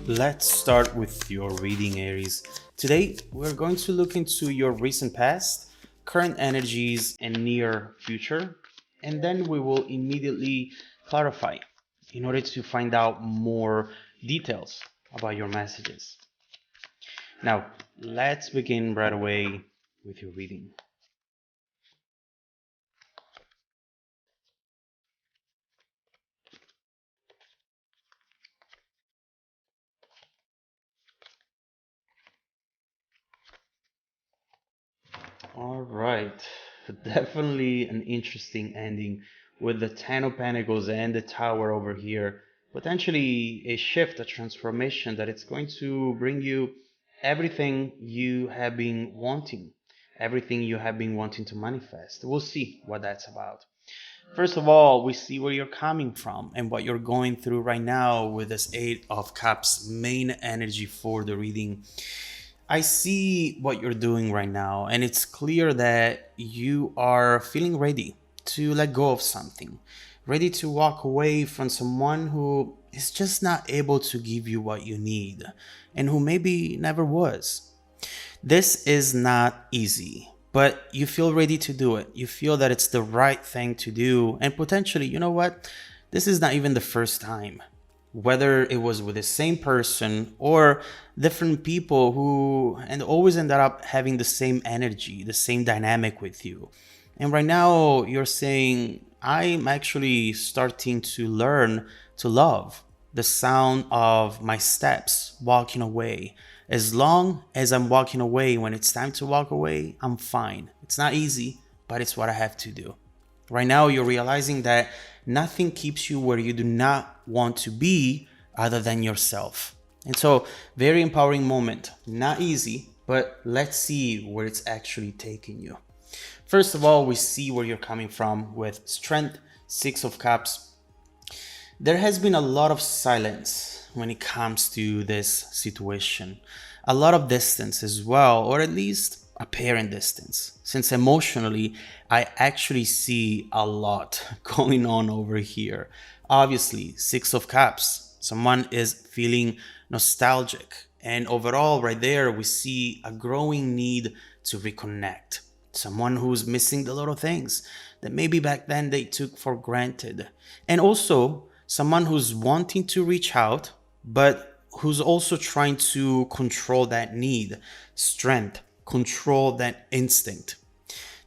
Let's start with your reading, Aries. Today, we're going to look into your recent past, current energies, and near future, and then we will immediately clarify in order to find out more details about your messages. Now, let's begin right away with your reading. All right, definitely an interesting ending with the Ten of Pentacles and the Tower over here. Potentially a shift, a transformation that it's going to bring you everything you have been wanting, everything you have been wanting to manifest. We'll see what that's about. First of all, we see where you're coming from and what you're going through right now with this Eight of Cups main energy for the reading. I see what you're doing right now, and it's clear that you are feeling ready to let go of something, ready to walk away from someone who is just not able to give you what you need and who maybe never was. This is not easy, but you feel ready to do it. You feel that it's the right thing to do, and potentially, you know what? This is not even the first time, whether it was with the same person or different people who and always ended up having the same energy, the same dynamic with you. And right now you're saying, I'm actually starting to learn to love the sound of my steps walking away. As long as I'm walking away, when it's time to walk away, I'm fine. It's not easy, but it's what I have to do. Right now, you're realizing that nothing keeps you where you do not want to be other than yourself. And so, very empowering moment. Not easy, but let's see where it's actually taking you. First of all, we see where you're coming from with strength, Six of Cups. There has been a lot of silence when it comes to this situation. A lot of distance as well, or at least apparent distance, since emotionally I actually see a lot going on over here. Obviously, Six of Cups, someone is feeling nostalgic, and overall right there we see a growing need to reconnect. Someone who's missing the little things that maybe back then they took for granted, and also someone who's wanting to reach out but who's also trying to control that need, strength, control that instinct.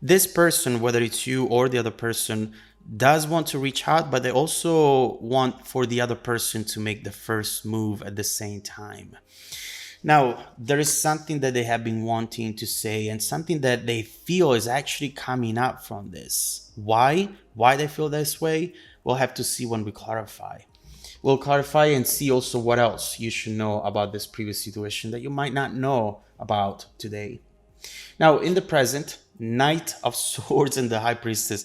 This person, whether it's you or the other person, does want to reach out, but they also want for the other person to make the first move at the same time. Now, there is something that they have been wanting to say and something that they feel is actually coming up from this. Why? Why they feel this way? We'll have to see when we clarify. We'll clarify and see also what else you should know about this previous situation that you might not know about today. Now, in the present, Knight of Swords and the High Priestess,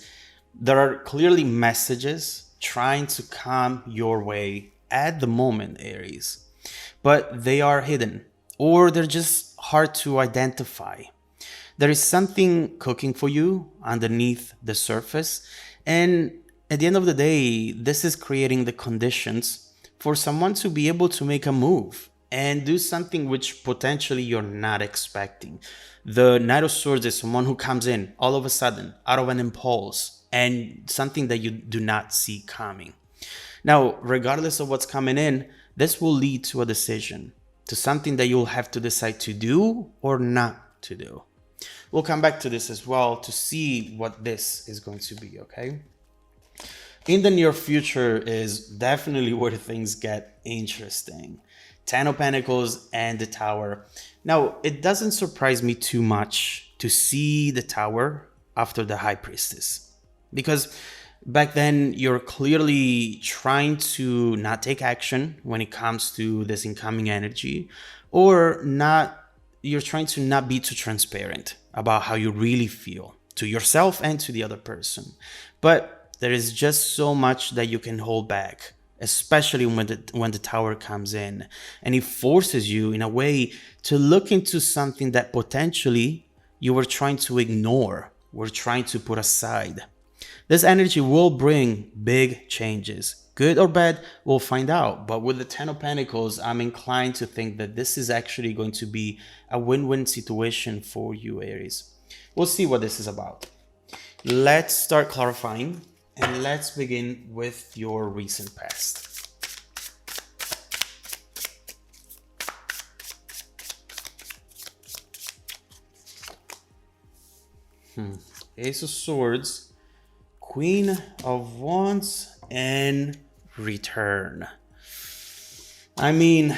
there are clearly messages trying to come your way at the moment, Aries, but they are hidden or they're just hard to identify. There is something cooking for you underneath the surface, and at the end of the day, this is creating the conditions for someone to be able to make a move and do something which potentially you're not expecting. The Knight of Swords is someone who comes in all of a sudden out of an impulse and something that you do not see coming. Now, regardless of what's coming in, this will lead to a decision, to something that you'll have to decide to do or not to do. We'll come back to this as well to see what this is going to be, okay? In the near future is definitely where things get interesting. Ten of Pentacles and the Tower. Now, it doesn't surprise me too much to see the Tower after the High Priestess, because back then you're clearly trying to not take action when it comes to this incoming energy, or not, you're trying to not be too transparent about how you really feel to yourself and to the other person. But there is just so much that you can hold back, especially when the Tower comes in, and it forces you in a way to look into something that potentially you were trying to ignore, were trying to put aside. This energy will bring big changes, Good or bad, we'll find out. But with the Ten of Pentacles, I'm inclined to think that this is actually going to be a win-win situation for you, Aries. We'll see what this is about. Let's start clarifying, and let's begin with your recent past. Ace of Swords, Queen of Wands, and Return. I mean,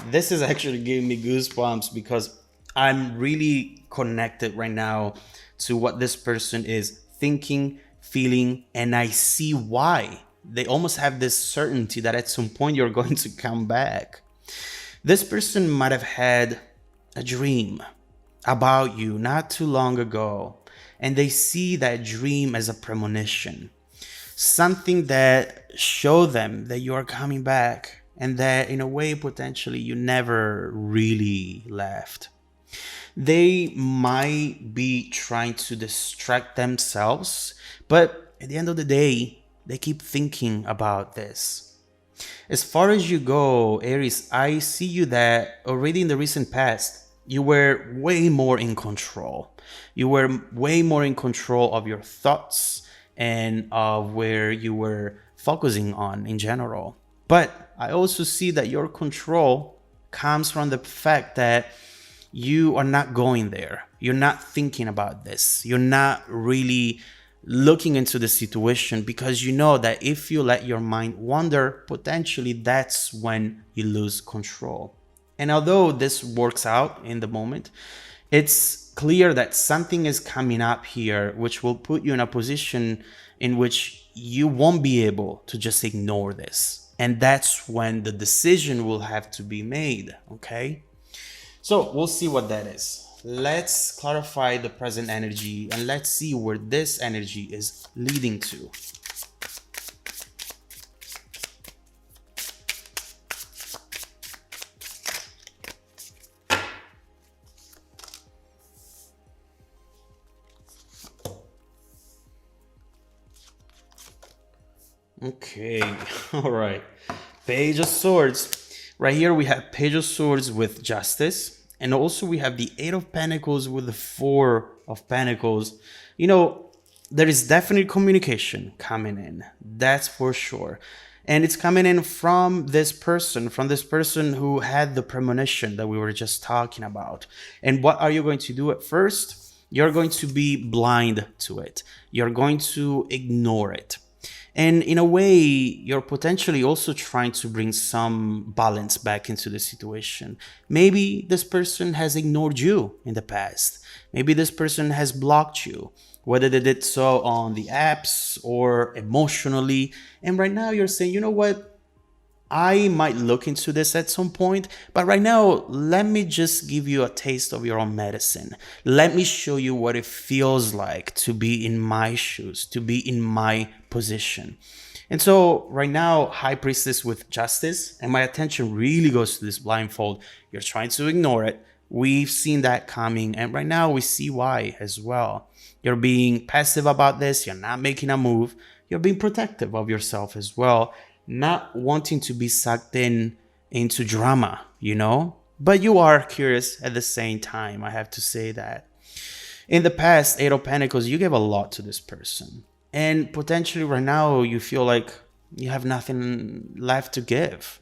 this is actually giving me goosebumps because I'm really connected right now to what this person is thinking, feeling, and I see why. They almost have this certainty that at some point you're going to come back. This person might have had a dream about you not too long ago, and they see that dream as a premonition, something that show them that you are coming back, and that in a way potentially you never really left. They might be trying to distract themselves, but at the end of the day, they keep thinking about this. As far as you go, Aries, I see you that already in the recent past, you were way more in control. You were way more in control of your thoughts and of where you were focusing on in general. But I also see that your control comes from the fact that you are not going there. You're not thinking about this. You're not really looking into the situation because you know that if you let your mind wander, potentially that's when you lose control. And although this works out in the moment, it's clear that something is coming up here which will put you in a position in which you won't be able to just ignore this. And that's when the decision will have to be made, okay? So we'll see what that is. Let's clarify the present energy and let's see where this energy is leading to. Okay, all right. Page of Swords. Right here we have Page of Swords with Justice. And also we have the Eight of Pentacles with the Four of Pentacles. You know, there is definitely communication coming in. That's for sure. And it's coming in from this person who had the premonition that we were just talking about. And what are you going to do at first? You're going to be blind to it. You're going to ignore it. And in a way, you're potentially also trying to bring some balance back into the situation. Maybe this person has ignored you in the past. Maybe this person has blocked you, whether they did so on the apps or emotionally. And right now you're saying, you know what? I might look into this at some point, but right now, let me just give you a taste of your own medicine. Let me show you what it feels like to be in my shoes, to be in my position. And so right now, High Priestess with Justice, and my attention really goes to this blindfold. You're trying to ignore it. We've seen that coming, and right now we see why as well. You're being passive about this. You're not making a move. You're being protective of yourself as well. Not wanting to be sucked into drama, you know? But you are curious at the same time, I have to say that. In the past, Eight of Pentacles, you gave a lot to this person. And potentially right now, you feel like you have nothing left to give.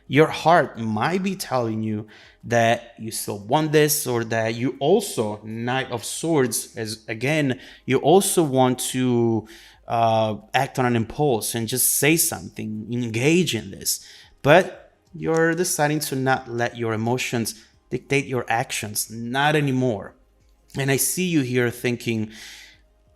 Your heart might be telling you that you still want this, or that you also, Knight of Swords, as again, you also want to act on an impulse and just say something, engage in this. But you're deciding to not let your emotions dictate your actions, not anymore. And I see you here thinking,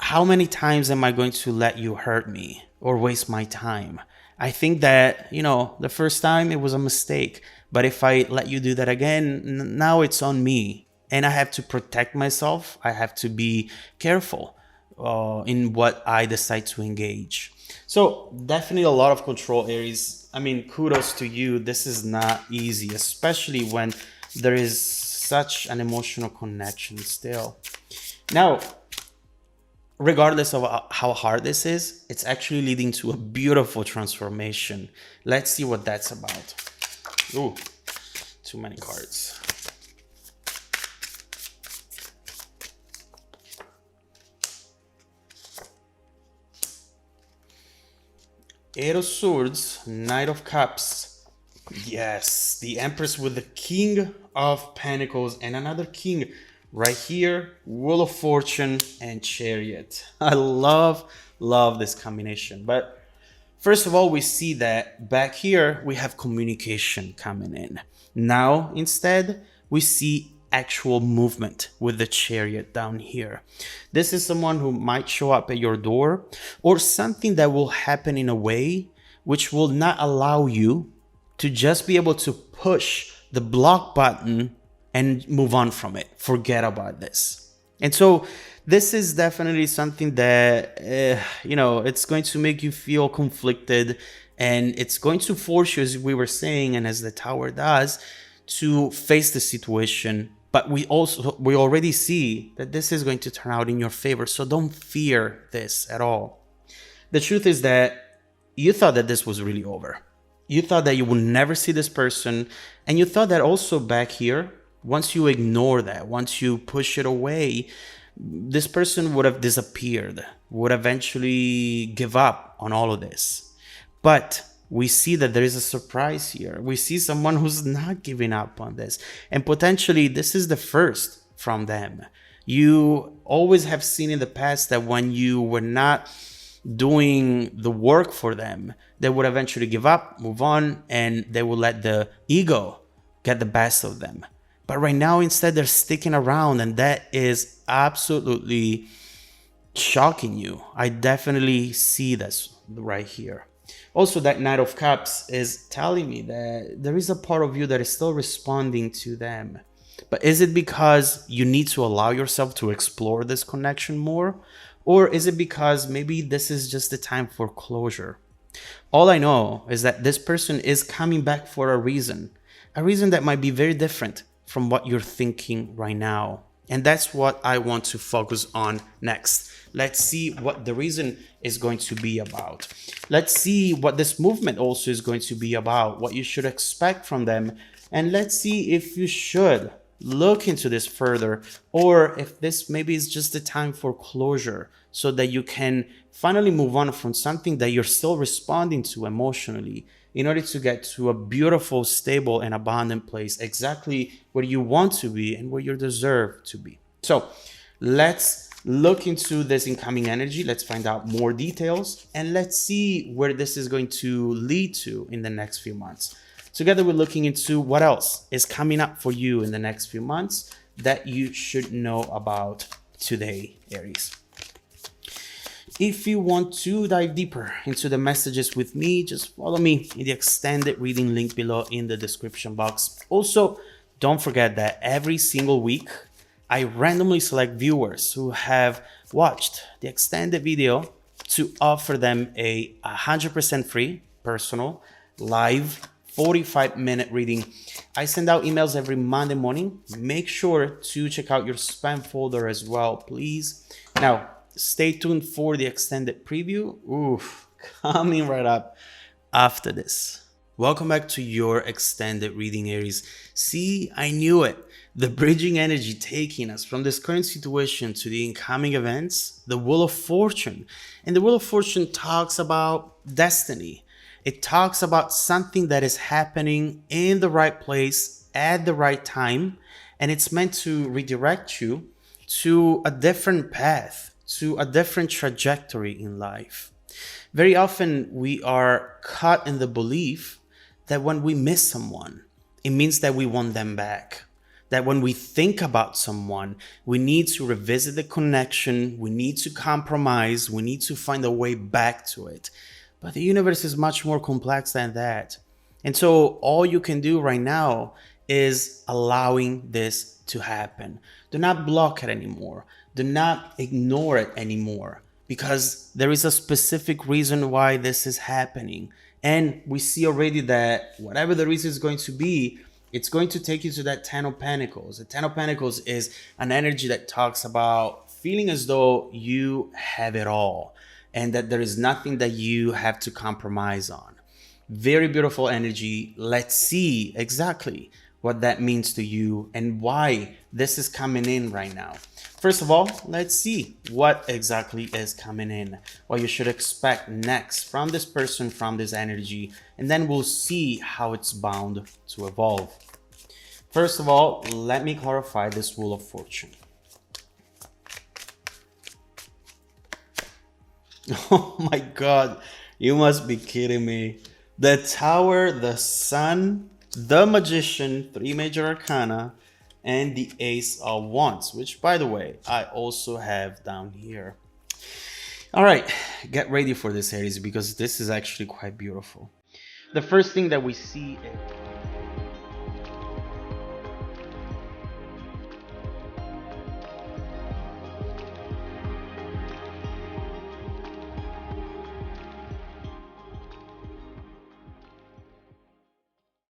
how many times am I going to let you hurt me or waste my time? I think that, you know, the first time it was a mistake, but if I let you do that again, now it's on me. And I have to protect myself. I have to be careful in what I decide to engage. So definitely a lot of control, Aries. I mean, kudos to you. This is not easy, especially when there is such an emotional connection still. Now, regardless of how hard this is, it's actually leading to a beautiful transformation. Let's see what that's about. Ooh, too many cards. Eight of Swords, Knight of Cups. Yes, the Empress with the King of Pentacles and another King right here. Wheel of Fortune and Chariot. I love this combination. But first of all, we see that back here, we have communication coming in. Now, instead, we see actual movement with the Chariot down here. This is someone who might show up at your door, or something that will happen in a way which will not allow you to just be able to push the block button and move on from it. Forget about this. And so this is definitely something that, it's going to make you feel conflicted, and it's going to force you, as we were saying, and as the Tower does, to face the situation. But we already see that this is going to turn out in your favor. So don't fear this at all. The truth is that you thought that this was really over. You thought that you would never see this person. And you thought that also back here, once you ignore that, once you push it away, this person would have disappeared, would eventually give up on all of this. But we see that there is a surprise here. We see someone who's not giving up on this. And potentially this is the first from them. You always have seen in the past that when you were not doing the work for them, they would eventually give up, move on, and they will let the ego get the best of them. But right now, instead, they're sticking around, and that is absolutely shocking you. I definitely see this right here. Also, that Knight of Cups is telling me that there is a part of you that is still responding to them. But is it because you need to allow yourself to explore this connection more? Or is it because maybe this is just the time for closure? All I know is that this person is coming back for a reason that might be very different from what you're thinking right now. And that's what I want to focus on next. Let's see what the reason is going to be about. Let's see what this movement also is going to be about, what you should expect from them. And let's see if you should look into this further, or if this maybe is just the time for closure, so that you can finally move on from something that you're still responding to emotionally, in order to get to a beautiful, stable, and abundant place, exactly where you want to be and where you deserve to be. So let's look into this incoming energy. Let's find out more details, and let's see where this is going to lead to in the next few months. Together, we're looking into what else is coming up for you in the next few months that you should know about today, Aries. If you want to dive deeper into the messages with me, just follow me in the extended reading link below in the description box. Also, don't forget that every single week, I randomly select viewers who have watched the extended video to offer them a 100% free, personal, live 45-minute reading. I send out emails every Monday morning. Make sure to check out your spam folder as well, please. Now, stay tuned for the extended preview. Oof, coming right up after this. Welcome back to your extended reading, Aries. See, I knew it. The bridging energy taking us from this current situation to the incoming events, the Wheel of Fortune. And the Wheel of Fortune talks about destiny. It talks about something that is happening in the right place at the right time, and it's meant to redirect you to a different path, to a different trajectory in life. Very often we are caught in the belief that when we miss someone, it means that we want them back. That when we think about someone, we need to revisit the connection, we need to compromise, we need to find a way back to it. But the universe is much more complex than that. And so all you can do right now is allowing this to happen. Do not block it anymore. Do not ignore it anymore, because there is a specific reason why this is happening. And we see already that whatever the reason is going to be, it's going to take you to that Ten of Pentacles. The Ten of Pentacles is an energy that talks about feeling as though you have it all and that there is nothing that you have to compromise on. Very beautiful energy. Let's see exactly what that means to you and why this is coming in right now. First of all, let's see what exactly is coming in, what you should expect next from this person, from this energy, and then we'll see how it's bound to evolve. First of all, let me clarify this Wheel of Fortune. Oh my God, you must be kidding me. The Tower, the Sun, the Magician, 3 major arcana, and the Ace of Wands, which by the way, I also have down here. All right, get ready for this, Aries, because this is actually quite beautiful. The first thing that we see is